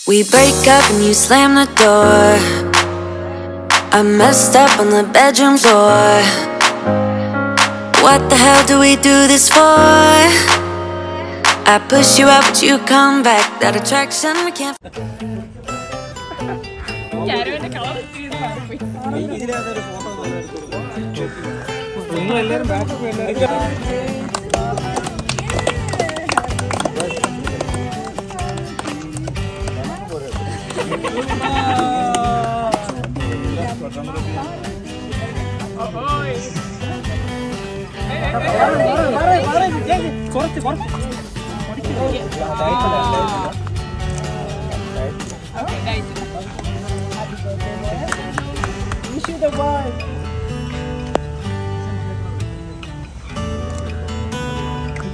We break up and you slam the door. I messed up on the bedroom floor. What the hell do we do this for? I push you out but you come back. That attraction we can't.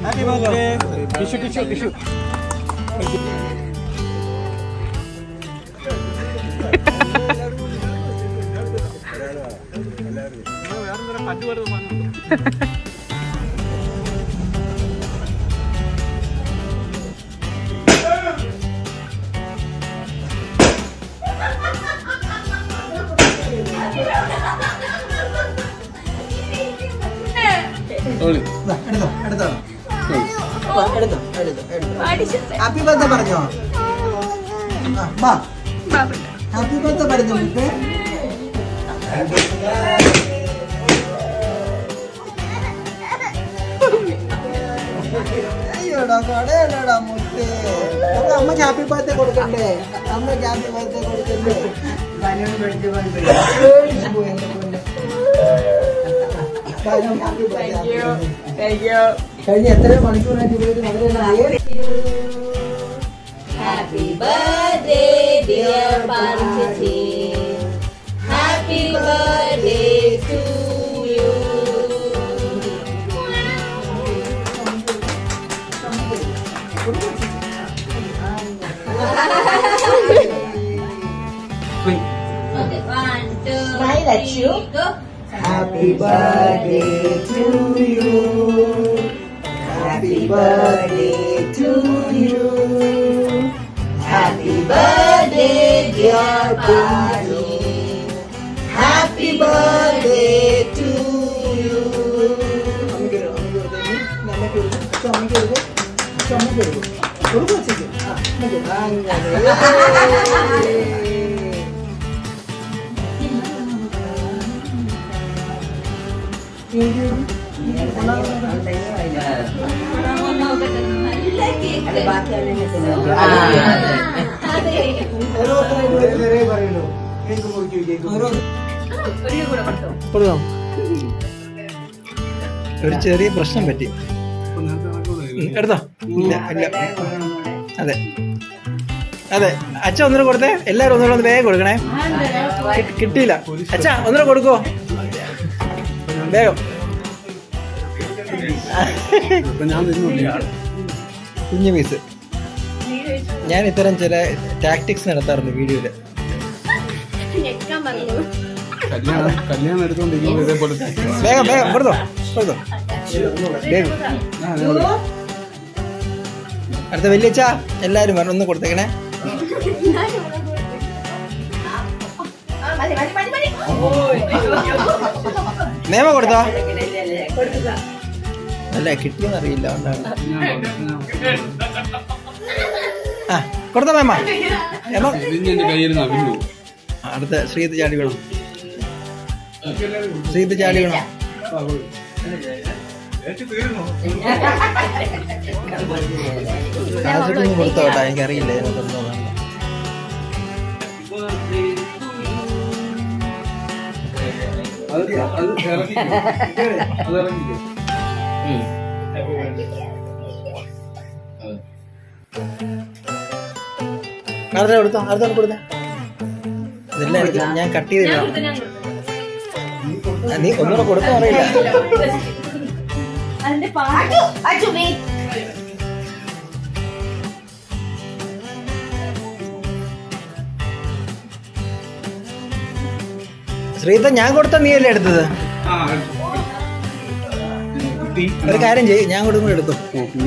Happy birthday! Tissue. Happy birthday പറഞ്ഞോ happy birthday പറഞ്ഞോ മുത്തേ അയ്യോടാ കടയല്ലടാ മുത്തേ അമ്മക്ക് happy birthday കൊടുക്കണ്ടേ അമ്മക്ക് happy birthday കൊടുക്കണ്ടേ കഴിഞ്ഞ എത്ര മണിക്കൂറായിട്ട് Happy birthday, dear Panchiti. Happy birthday to you. Okay, 1, 2, Smile at you. go. Happy birthday to you. Happy birthday to you. Happy birthday, dear Pani. Happy birthday to you. ഒരു ചെറിയ പ്രശ്നം പറ്റി എടുത്തോ ഇല്ല അതെ അതെ അച്ഛ ഒന്നുകൂടെ കൊടുത്തേ എല്ലാരും ഒന്നുകൂടെ ഒന്ന് വേഗം കൊടുക്കണേ കിട്ടിയില്ല അച്ഛ ഒന്നുകൂടെ കൊടുക്കോ വേഗം കുഞ്ഞു പീസ് ഞാൻ ഇത്തരം ചില ടാക്ടിക്സ് നടത്താറുണ്ട് വീഡിയോയില് കല്യാണം എടുത്തോണ്ടിരിക്കുമ്പോൾ ഇതേപോലെ വേഗം വേഗം കൊടുത്തോ വേഗം അടുത്ത വല്യച്ഛ എല്ലാരും വരണം ഒന്ന് കൊടുത്തേക്കണേ നിയമ കൊടുത്തോ അല്ല കിട്ടിയെന്നറിയില്ല ആ കൊടുത്തോ മേമ അടുത്ത ശ്രീത് ചാടി വേണം ശ്രീത് ചാടി വേണം കാശൊന്നും കൊടുത്തോട്ടാ എനിക്കറിയില്ല അടുത്ത കൊടുത്തോ അടുത്തോട്ട് കൊടുത്തേ ഇതെല്ലാം എനിക്ക് ഞാൻ കട്ട് ചെയ്തില്ല നീ ഒന്നുകൂടെ കൊടുത്തോ അറിയില്ല ശ്രീത ഞാൻ കൊടുത്ത നീയല്ലേ എടുത്തത് ഒരു കാര്യം ചെയ്യും ഞാൻ കൊടുക്കും എടുത്തു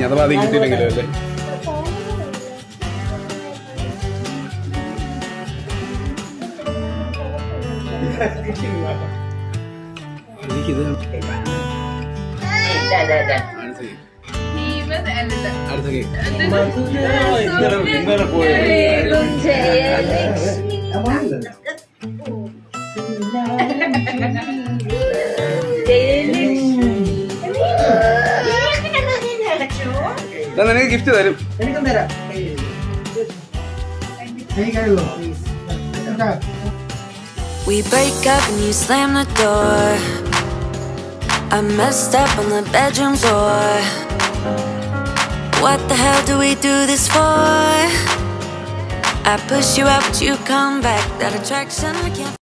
അഥവാ അത് കിട്ടിയില്ലെങ്കിലോ അല്ലേ എനിക്കിത് അടുത്ത കേക്ക് നിനക്ക് ഗിഫ്റ്റ് തരും. എനിക്കും തരാം. നീ കഴിവോ? We break up and you slam the door. I messed up on the bedroom floor. What the hell do we do this for? I push you out, but you come back. That attraction I can't